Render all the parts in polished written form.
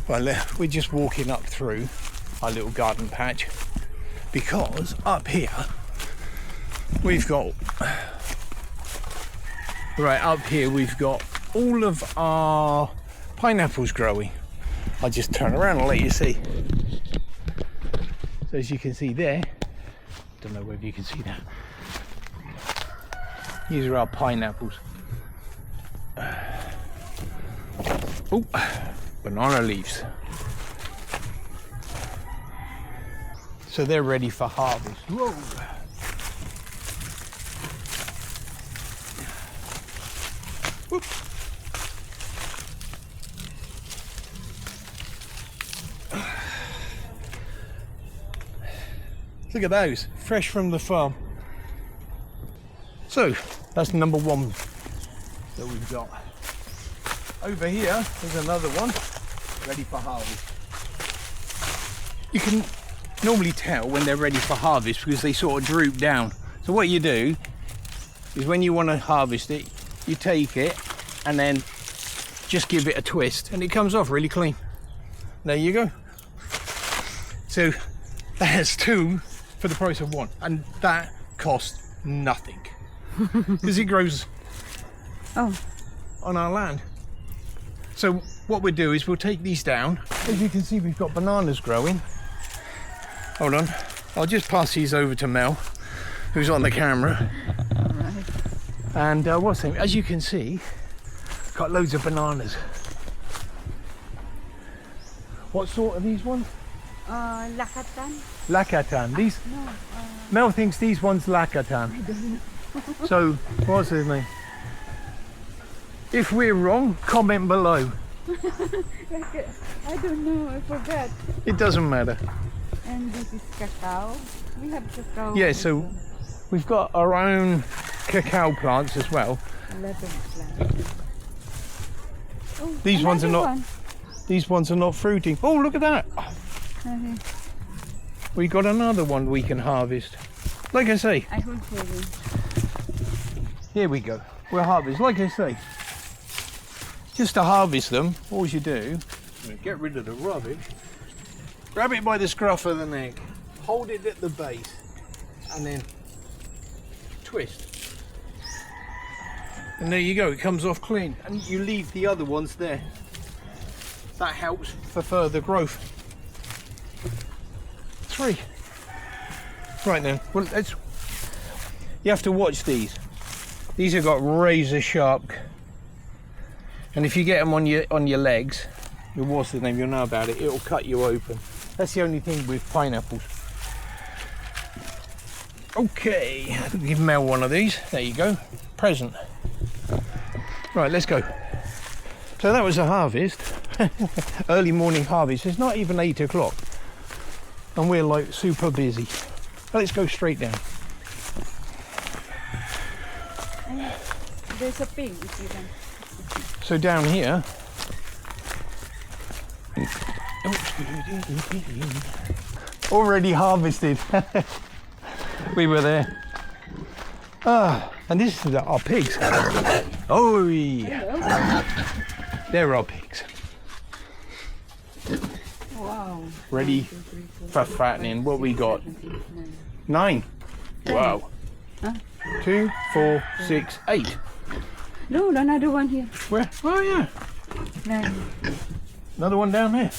Well, we're just walking up through our little garden patch because up here we've got all of our pineapples growing. I'll just turn around and let you see. So as you can see there, don't know whether you can see that. These are our pineapples. Oh, banana leaves. So they're ready for harvest. Whoa. Whoop. Look at those, fresh from the farm. So that's number one that we've got. Over here, there's another one ready for harvest. You can normally tell when they're ready for harvest because they sort of droop down. So what you do is when you want to harvest it, you take it and then just give it a twist and it comes off really clean. There you go. So that's two for the price of one, and that costs nothing because it grows on our land. So what we'll do is we'll take these down. As you can see, we've got bananas growing. Hold on, I'll just pass these over to Mel, who's on the camera. Right. And as you can see, got loads of bananas. What sort are these ones? Lakatan. Lakatan. These. No. Mel thinks these ones Lakatan. I don't know. So what's his name? If we're wrong, comment below. I don't know, I forgot. It doesn't matter. And this is cacao. We have cacao. Yeah, so we've got our own cacao plants as well. 11 plants. Oh, These ones are not. These ones are not fruiting. Oh, look at that! We got another one we can harvest. Like I say. I will show you. Here we go. We'll harvest. Like I say. Just to harvest them, all you do, get rid of the rubbish, grab it by the scruff of the neck, hold it at the base, and then twist. And there you go, it comes off clean. And you leave the other ones there. That helps for further growth. 3. Right then, well, you have to watch these. These have got razor sharp. And if you get them on your legs, what's the name? You'll know about it. It'll cut you open. That's the only thing with pineapples. Okay, I'll give Mel one of these. There you go. Present. Right, let's go. So that was a harvest. Early morning harvest. It's not even 8 o'clock, and we're like super busy. But let's go straight down. There's a pig if you can. So down here, already harvested. We were there. And this is our pigs. Oh, yeah. They're our pigs. Wow. Ready for fattening. What we got? 9. Wow. 2, 4, 6, 8. No, another one here. Where? Oh yeah. 9. Another one down there.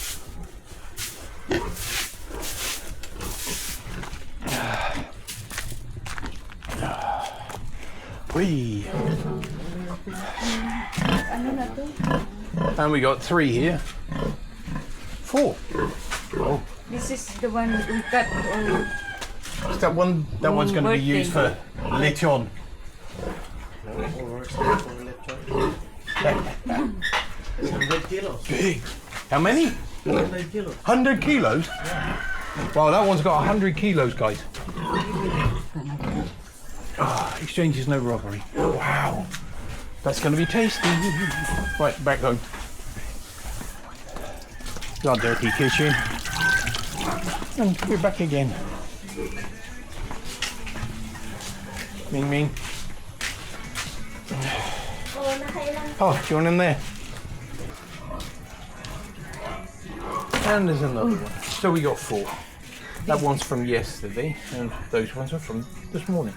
Whee. And we got 3 here. 4. Oh. This is the one we cut. Is that one? That one's going to be used for lechon. Big. How many? 100 kilos. 100 kilos? Wow, that one's got 100 kilos, guys. Oh, exchange is no robbery. Wow. That's going to be tasty. Right, back home. Our dirty kitchen. And we're back again. Ming Ming. Oh, do you want in there? And there's another one. So we got 4. That one's from yesterday, and those ones are from this morning.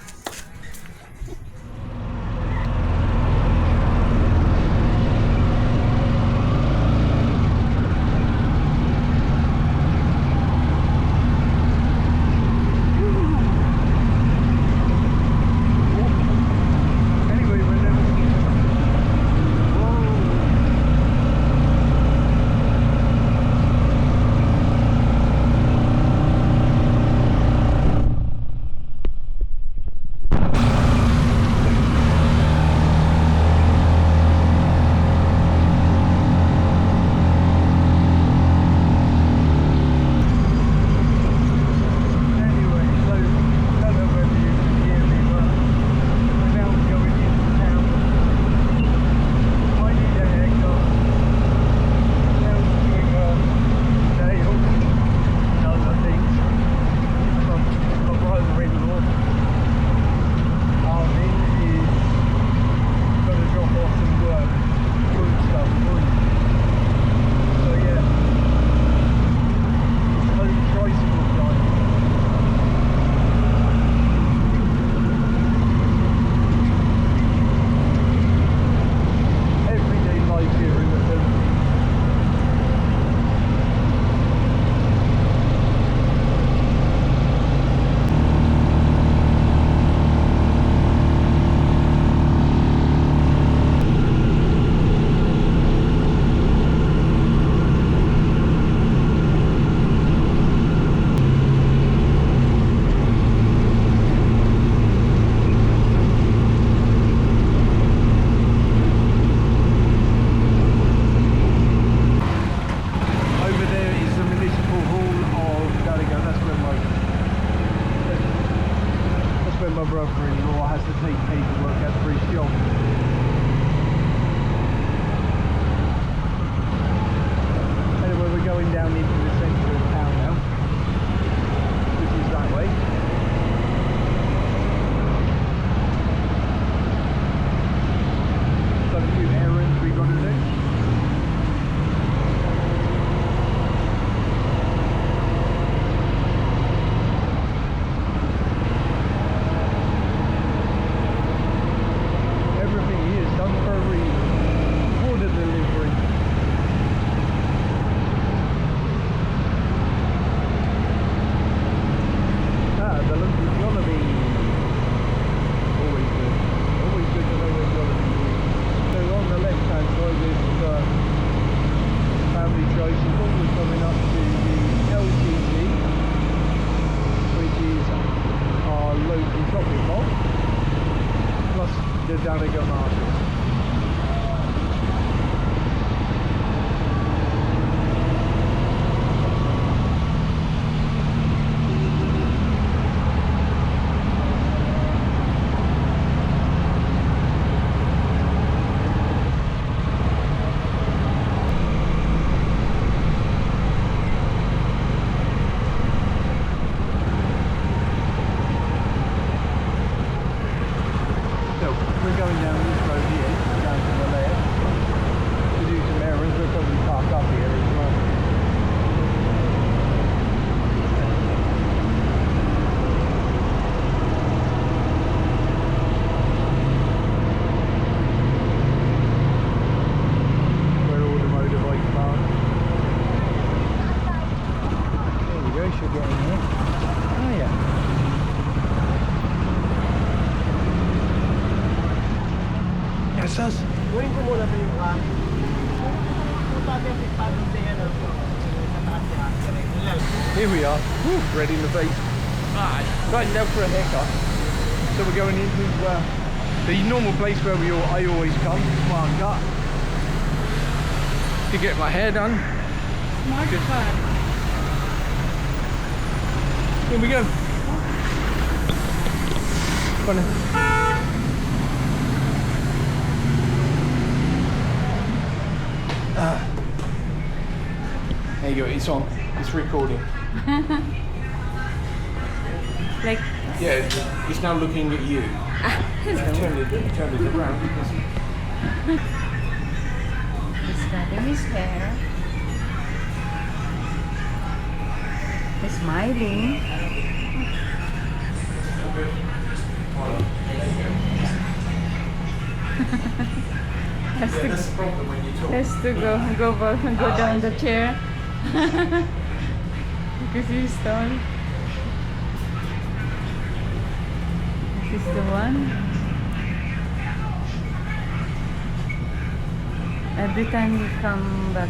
brother-in-law has to take paperwork out for his job. Anyway, we're going down into the centre of town now, which is that way. Got a few errands we got to do. Gawin ko muna ito yung Here we are, woo, ready in the face. Right now for a haircut. So we're going into the normal place where I always come, smart cut, to get my hair done. Smart cut. Here we go. There you go, it's on, it's recording. Like, yeah, it's now looking at you. Turn it around. he's cutting his hair. smiling. has to, That's the problem when you talk. has to go down the chair because he's tall. This is the one. Every time we come back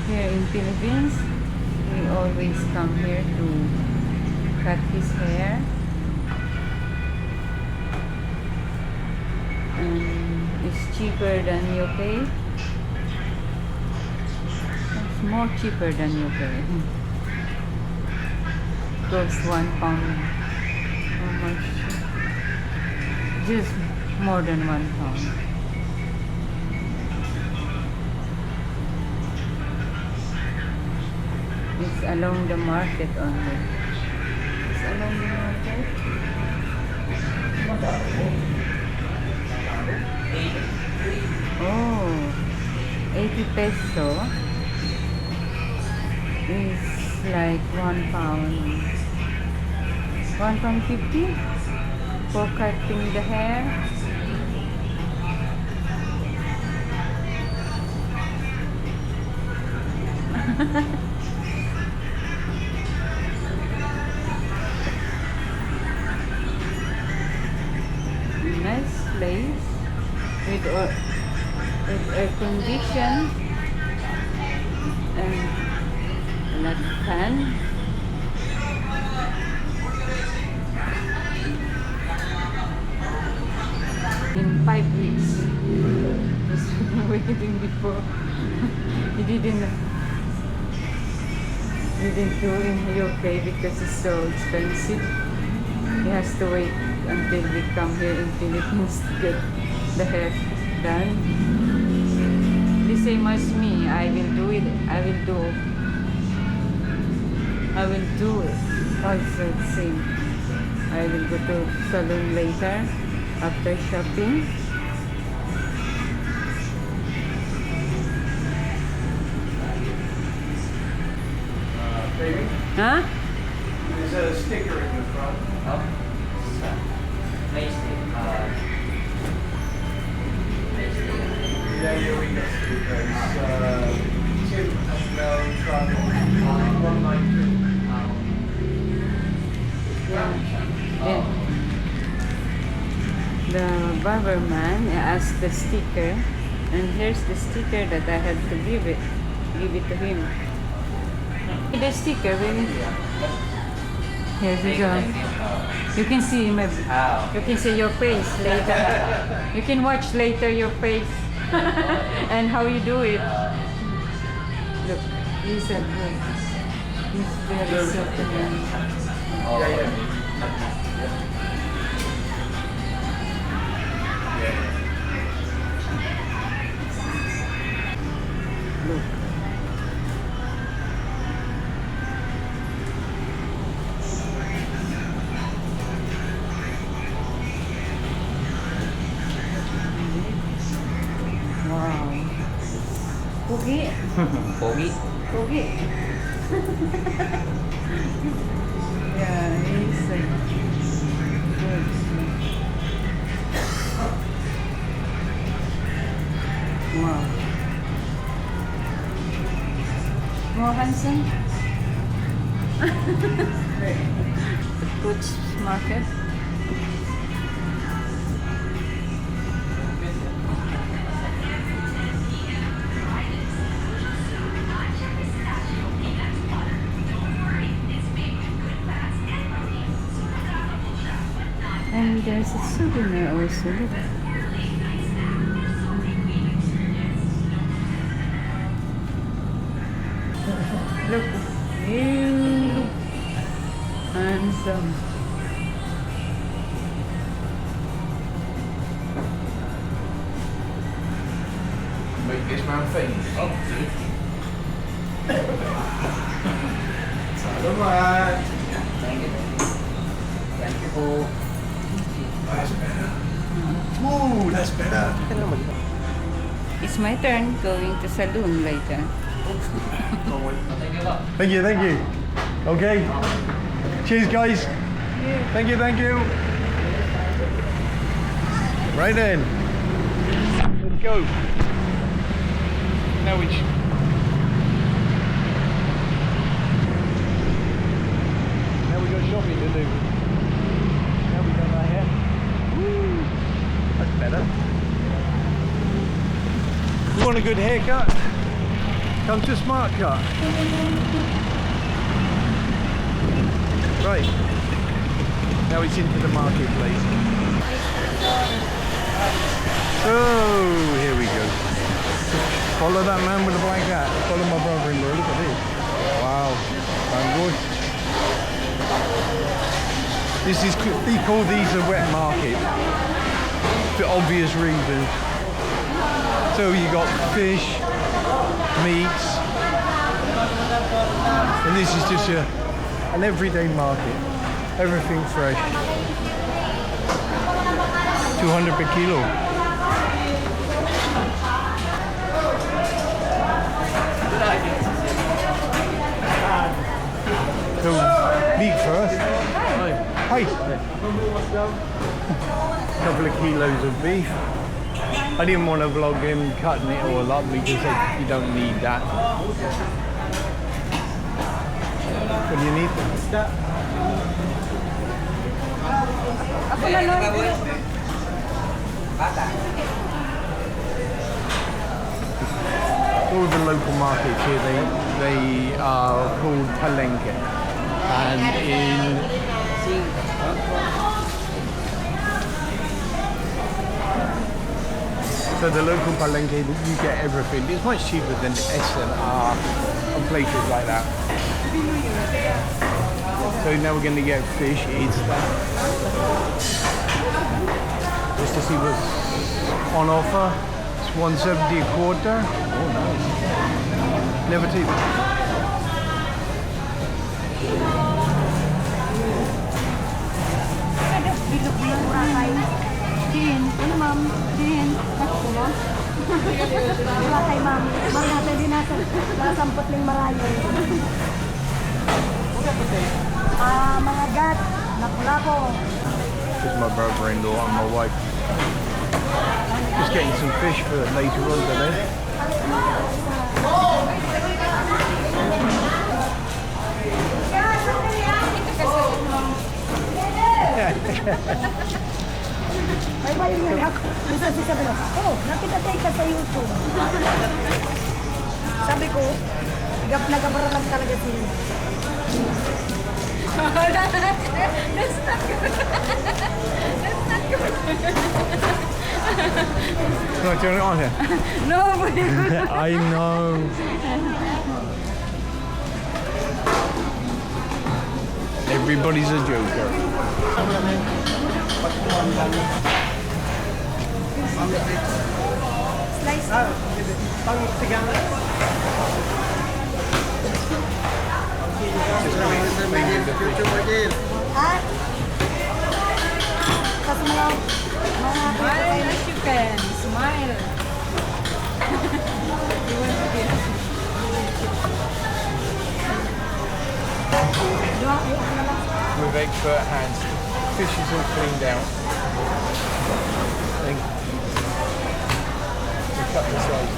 here in Philippines, we always come here to cut his hair. And it's cheaper than UK. It's more cheaper than UK. Costs £1. How much? Just more than £1. It's along the market only. It's along the market. Oh, 80 peso is like £1. £1.50 for cutting the hair. Nice place with air condition and a lot of fan. In 5 weeks, just waiting before he didn't do in UK because it's so expensive. He has to wait until we come here in Philippines to get the hair done. The same as me, I will do it. I will do it. Also the same. I will go to salon later after shopping. Baby, Huh? there's a sticker in the front. Yeah, we got stickers. Tim and Mel travel 192. Then the barber man asked the sticker, and here's the sticker that I had to give it to him. The sticker, baby. Here's the job. You can see my, you can see your face later. You can watch later your face and how you do it. Look, he's a good. He's very soft and look. Wow. Pogi. Pogi. Pogi. Yeah, he's a good. Wow. More handsome? The Butch market. And there's a souvenir also. Look. Look, you handsome. Make this man famous. Oh, Salamat. thank you. Thank you po. That's better. Ooh, that's better. It's my turn going to saloon later. Thank you po. Thank you, thank you. Okay. Cheers, guys. Thank you, thank you. Right then. Let's go. Now we got shopping to do. Now we got our hair. Woo! That's better. You want a good haircut? Come to Smart Cut. Right. Now it's into the marketplace. So here we go. Follow that man with the black hat. Follow my brother-in-law. Look at this. Wow. I'm good. This is, they call these a wet market for obvious reasons. So you got fish, meats, and this is just an everyday market. Everything fresh. 200 per kilo. So meat first. Hi. A couple of kilos of beef. I didn't want to vlog him cutting it all up because you don't need that. What do you need? All the local markets here, they are called palenque. And so the local palenque, you get everything. It's much cheaper than S&R and places like that. So now we're going to get fish. It's just to see what's on offer. It's $1.70 a quarter. Oh, nice. Never tasted. Din, ano ma'am? Din, ako mo? Wala kay ma'am. Ma'am natin din nasampot ng marayo. Mga gat, nakulako. This is my brother-in-law and my wife. Just getting some fish for later on today. Bye-bye yun ako. Gusto si sabi ko, oh, nakita-take ka sa YouTube. Sabi ko, nagabara lang talaga si That's not good. That's not good. Can I turn it on here? No, I know. Everybody's a joker. Slice. Ah? Kasi mga Smile as you can. Smile. You want to get With expert hands. Fish is all cleaned out. Then we cut the size.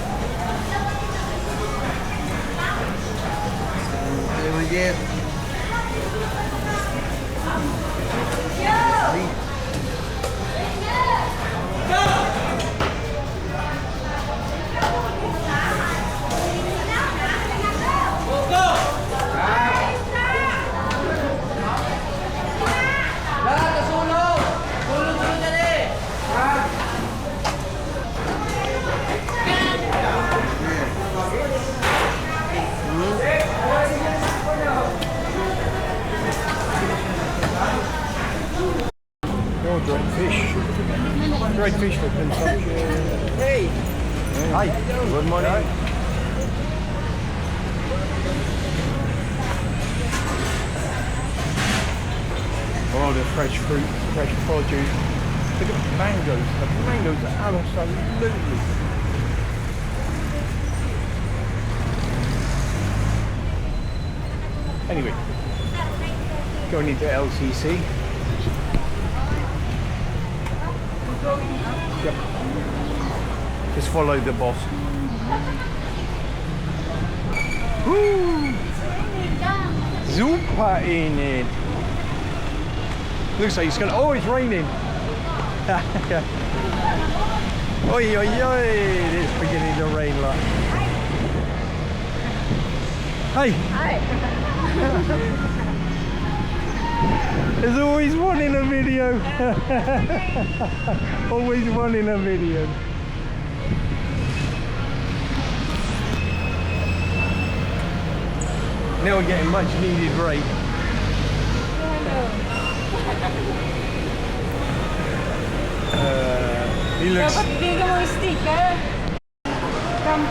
Dried fish for consumption. Hey! Hi! Good morning. Oh, the fresh fruit, fresh produce. Look at the mangoes. The mangoes are absolutely. Anyway, going into LCC. Yep. Just follow the boss. Woo! Super in it. Looks like it's gonna. Oh, it's raining. Oi, oi, oi! It's beginning to rain, look. Hey. Hi. There's always one in a video. Always one in a video. Now we're getting much needed rain. He looks. Dapat bigyan mo yung sticker. Come.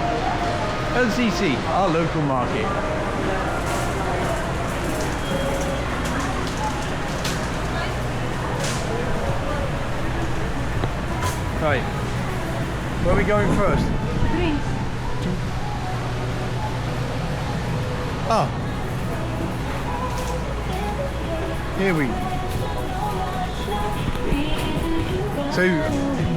LCC, our local market. Right, where are we going first? Drinks. Oh, here we. So,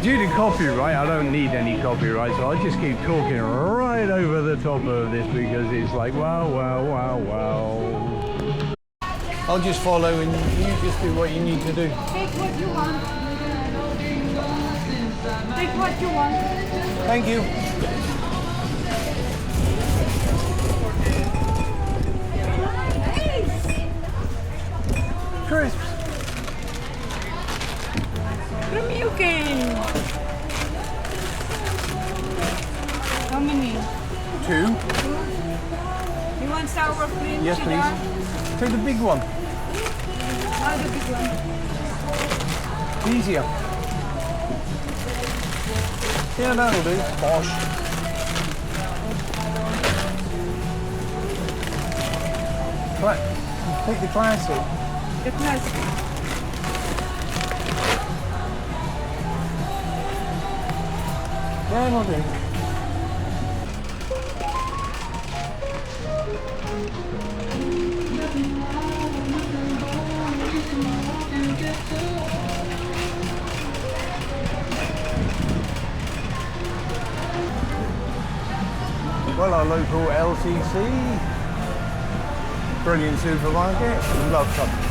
due to copyright, I don't need any copyright, so I'll just keep talking right over the top of this because it's like, wow, wow, wow, wow. I'll just follow and you just do what you need to do. Take what you want. Take what you want. Thank you. Crisps. From UK. How many? 2. You want sour cream? Yes, cheddar? please. Take the big one. Oh, the big one. Easier. Yeah, that'll do. Bosh. Right, take the classic. The classic. Yeah, that'll do. Well, our local LCC, brilliant supermarket, love coming here.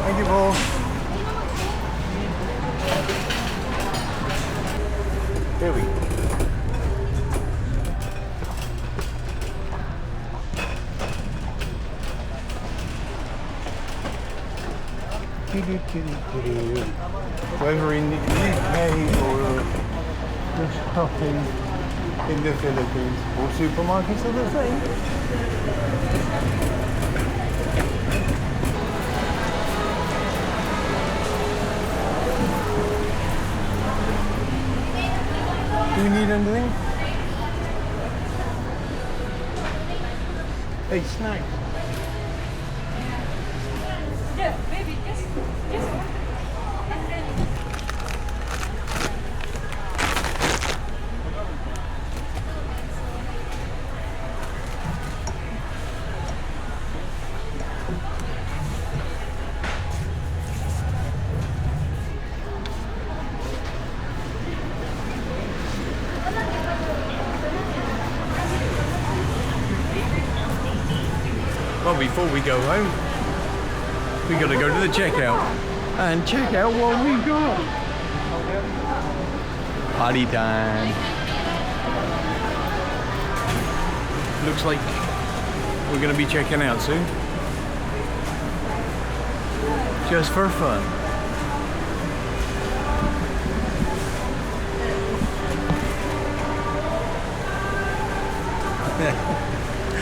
Thank you, Paul. Here we go. Whether in the UK or just shopping in the Philippines, all supermarkets are the same. Do you need anything? Hey, snacks. Yeah, baby, just Well, before we go home, we got to go to the checkout and check out what we got. Party time. Looks like we're going to be checking out soon. Just for fun.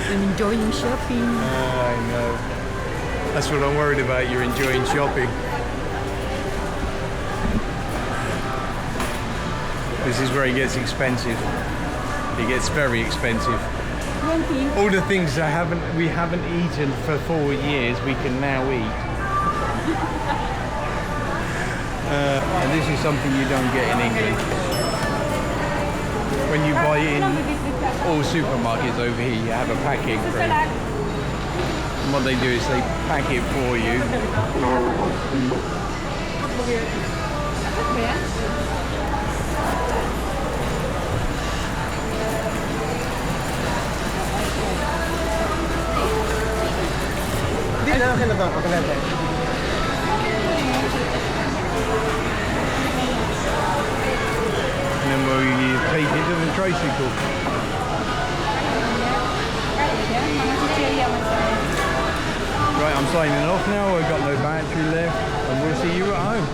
I'm enjoying shopping. I know. That's what I'm worried about. You're enjoying shopping. This is where it gets expensive. It gets very expensive. 20. All the things we haven't eaten for 4 years, we can now eat. And this is something you don't get in England. When you buy it in all supermarkets over here, you have a packing for it. And what they do is they pack it for you. Hindi na, akin na to. Akin na to. And then we take it to the tricycle. Right, I'm signing off now. I've got no battery left, and we'll see you at home.